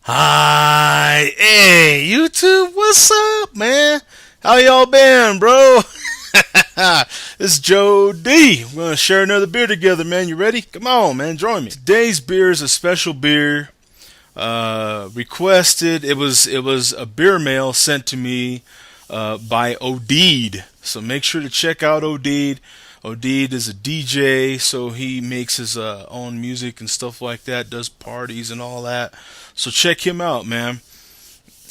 Hi, hey, YouTube, what's up, man? How y'all been, bro? This is Joe D. We're gonna share another beer together, man. You ready? Come on, man, join me. Today's beer is a special beer. Requested. It was a beer mail sent to me by Odeed. So make sure to check out Odeed. Odeed is a DJ, so he makes his own music and stuff like that. Does parties and all that. So check him out, man.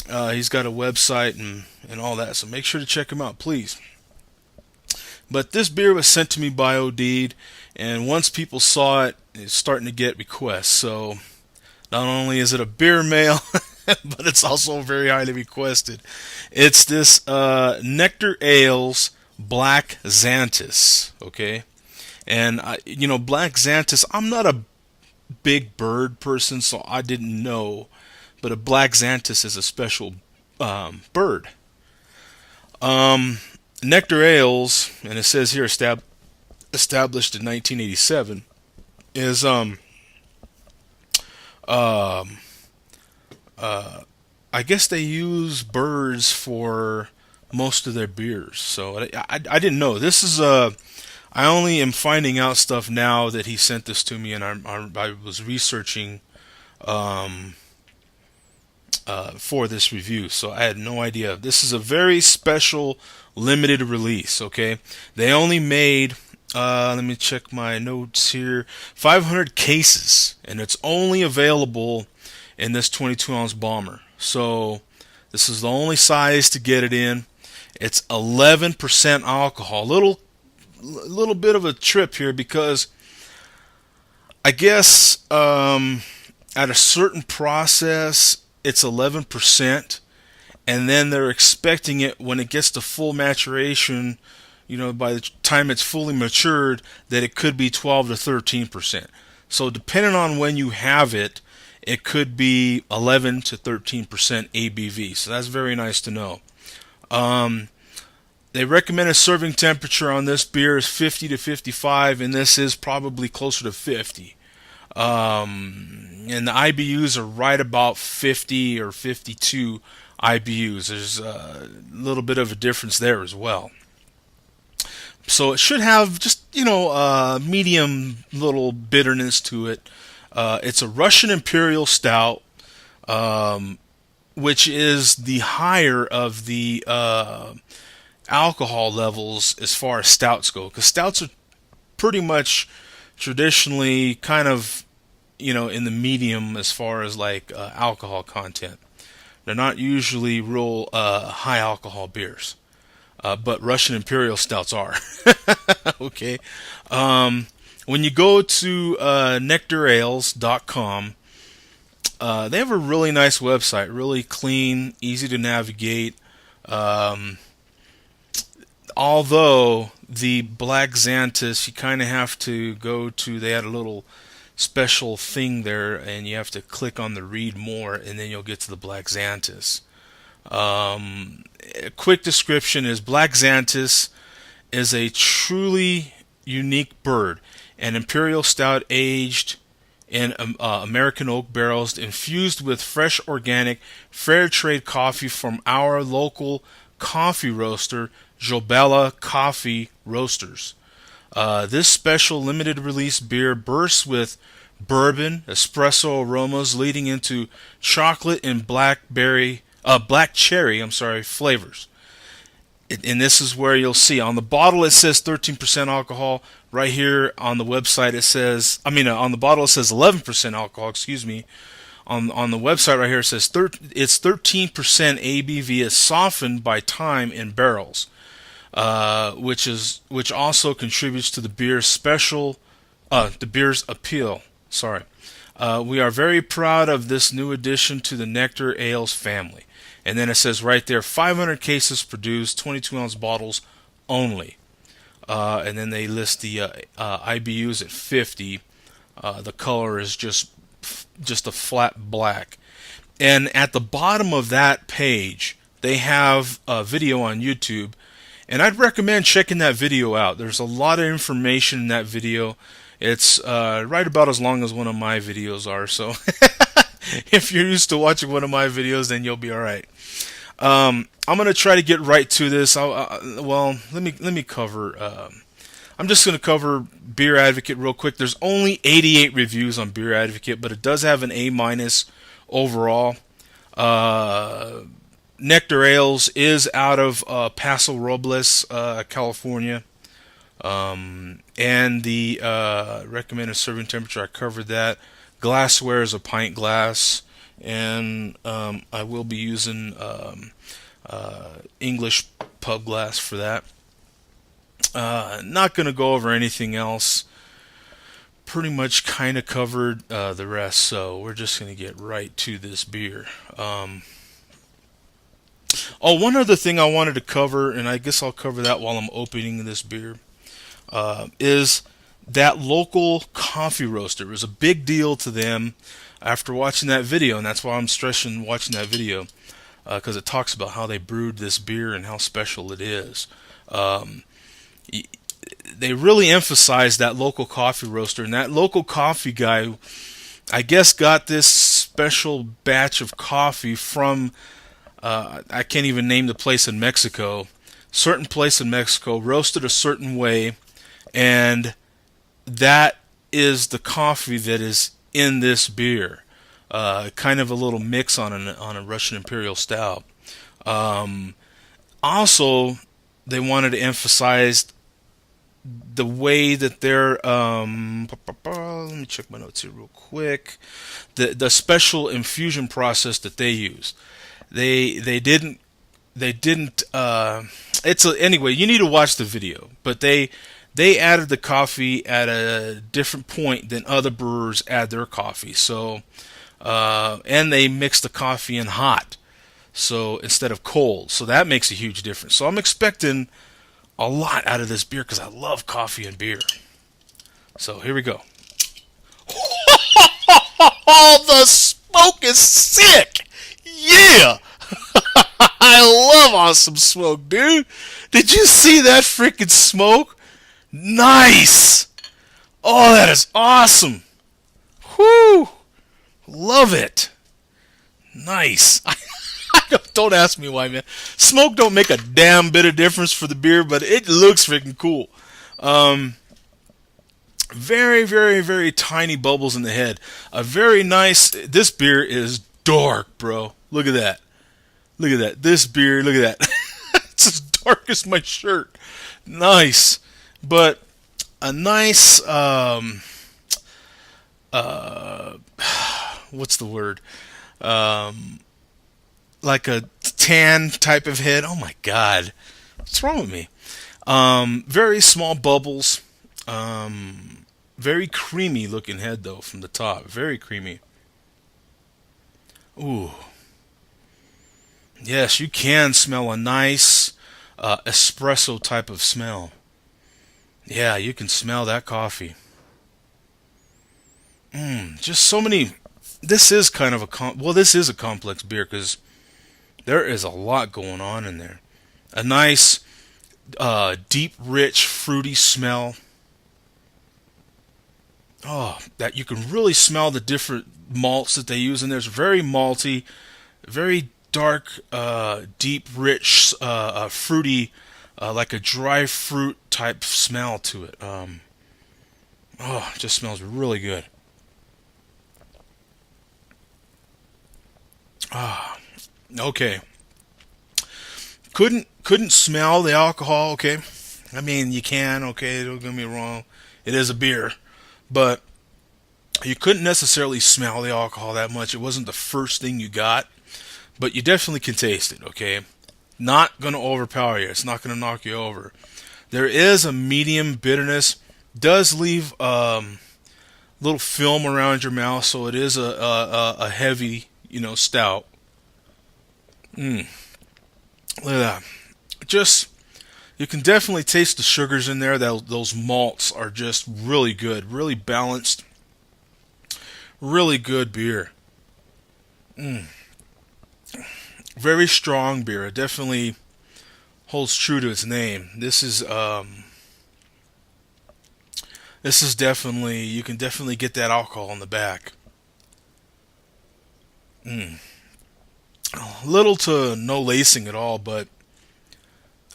He's got a website and all that. So make sure to check him out, please. But this beer was sent to me by Odeed, and once people saw it, it's starting to get requests. So not only is it a beer mail, but it's also very highly requested. It's this Nectar Ales Black Xantus, okay? And Black Xantus, I'm not a big bird person, so I didn't know, but a Black Xantus is a special bird. Nectar Ales, and it says here established in 1987, is um I guess they use birds for most of their beers. So I didn't know. This is I only am finding out stuff now that he sent this to me, and I was researching um, for this review, so I had no idea. This is a very special limited release. Okay, they only made. Let me check my notes here. 500 cases, and it's only available in this 22-ounce bomber. So this is the only size to get it in. It's 11% alcohol. Little bit of a trip here because I guess at a certain process it's 11%, and then they're expecting it when it gets to full maturation. By the time it's fully matured, that it could be 12 to 13%. So depending on when you have it, it could be 11 to 13% ABV. So that's very nice to know. Um, they recommend a serving temperature on this beer is 50 to 55, and this is probably closer to 50. And the IBUs are right about 50 or 52 IBUs. There's a little bit of a difference there as well. So it should have just, medium little bitterness to it. It's a Russian Imperial Stout, which is the higher of the alcohol levels as far as stouts go. Because stouts are pretty much traditionally kind of, in the medium as far as like alcohol content. They're not usually real high alcohol beers. But Russian Imperial Stouts are. Okay. When you go to nectarales.com, they have a really nice website, really clean, easy to navigate. Um, Although the Black Xantus, you kind of have to go to, they had a little special thing there, and you have to click on the read more, and then you'll get to the Black Xantus. A quick description is Black Xantus is a truly unique bird, an imperial stout aged in American oak barrels, infused with fresh organic, fair trade coffee from our local coffee roaster, Jobella Coffee Roasters. This special limited release beer bursts with bourbon, espresso aromas leading into chocolate and black cherry, flavors. And this is where you'll see on the bottle it says 13% alcohol. Right here on the website it says, on the bottle it says 11% alcohol. Excuse me. On the website right here it says it's 13% ABV. Is softened by time in barrels, which also contributes to the beer's appeal. Sorry. We are very proud of this new addition to the Nectar Ales family. And then it says right there, 500 cases produced, 22-ounce bottles only. And then they list the IBUs at 50. The color is just a flat black. And at the bottom of that page, they have a video on YouTube. And I'd recommend checking that video out. There's a lot of information in that video. It's right about as long as one of my videos are. So If you're used to watching one of my videos, then you'll be all right. I'm gonna try to get right to this. Well, let me cover. I'm just gonna cover Beer Advocate real quick. There's only 88 reviews on Beer Advocate, but it does have an A minus overall. Uh, Nectar Ales is out of Paso Robles, California. And the recommended serving temperature, I covered that. Glassware is a pint glass, and I will be using English pub glass for that. Not going to go over anything else. Pretty much kind of covered the rest, so we're just going to get right to this beer. Oh, one other thing I wanted to cover, and I guess I'll cover that while I'm opening this beer, is that local coffee roaster. It was a big deal to them after watching that video, and that's why I'm stressing watching that video, because it talks about how they brewed this beer and how special it is. Um, they really emphasized that local coffee roaster, and that local coffee guy, I guess, got this special batch of coffee from, I can't even name the place in Mexico, certain place in Mexico, roasted a certain way, and that is the coffee that is in this beer. Kind of a little mix on a Russian Imperial Stout. Um, Also, they wanted to emphasize the way that they're let me check my notes here real quick. The special infusion process that they use. They didn't anyway, you need to watch the video, but they added the coffee at a different point than other brewers add their coffee. So and they mix the coffee in hot, so instead of cold. So that makes a huge difference. So I'm expecting a lot out of this beer because I love coffee and beer. So here we go. Oh, the smoke is sick! Yeah! I love awesome smoke, dude. Did you see that freaking smoke? Nice! Oh, that is awesome. Whoo! Love it. Nice. Don't ask me why, man. Smoke don't make a damn bit of difference for the beer, but it looks freaking cool. Very, very, very tiny bubbles in the head. A very nice. This beer is dark, bro. Look at that. Look at that. This beer. Look at that. It's as dark as my shirt. Nice, but a nice. What's the word? Like a tan type of head. Oh my god, what's wrong with me? Very small bubbles. Very creamy looking head though from the top. Very creamy. Ooh. Yes, you can smell a nice espresso type of smell. Yeah, you can smell that coffee. Just so many. This is kind of this is a complex beer because there is a lot going on in there. A nice, deep, rich, fruity smell. Oh, that you can really smell the different malts that they use in there. It's very malty, very dark, deep, rich, fruity, like a dry fruit type smell to it. It just smells really good. Ah, okay. Couldn't smell the alcohol. Okay, I mean you can. Okay, don't get me wrong. It is a beer, but you couldn't necessarily smell the alcohol that much. It wasn't the first thing you got, but you definitely can taste it. Okay, not gonna overpower you. It's not gonna knock you over. There is a medium bitterness. Does leave little film around your mouth, so it is a heavy, stout. Mm. Look at that. Just you can definitely taste the sugars in there. Those malts are just really good, really balanced, really good beer. Mm. Very strong beer. It definitely holds true to its name. This is definitely, you can definitely get that alcohol in the back. Little to no lacing at all, but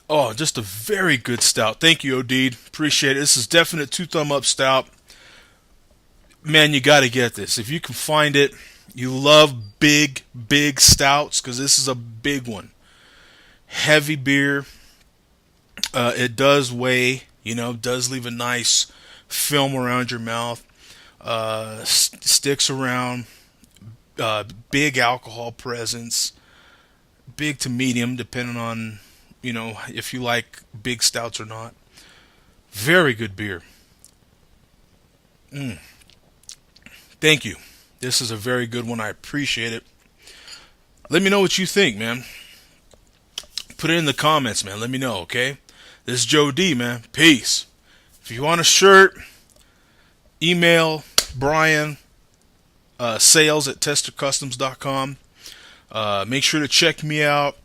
oh, just a very good stout. Thank you, Odeed. Appreciate it. This is definite two thumb up stout. Man, you got to get this if you can find it. You love big stouts because this is a big one. Heavy beer. It does weigh. Does leave a nice film around your mouth. Sticks around. Big alcohol presence. Big to medium, depending on if you like big stouts or not. Very good beer. Mm. Thank you. This is a very good one. I appreciate it. Let me know what you think, man. Put it in the comments, man. Let me know, okay? This is Joe D, man. Peace. If you want a shirt, email Brian, sales at testercustoms.com. Make sure to check me out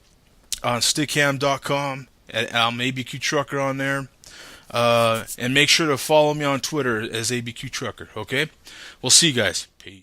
on stickham.com. I'm ABQ Trucker on there. And make sure to follow me on Twitter as ABQ Trucker, okay? We'll see you guys. Peace.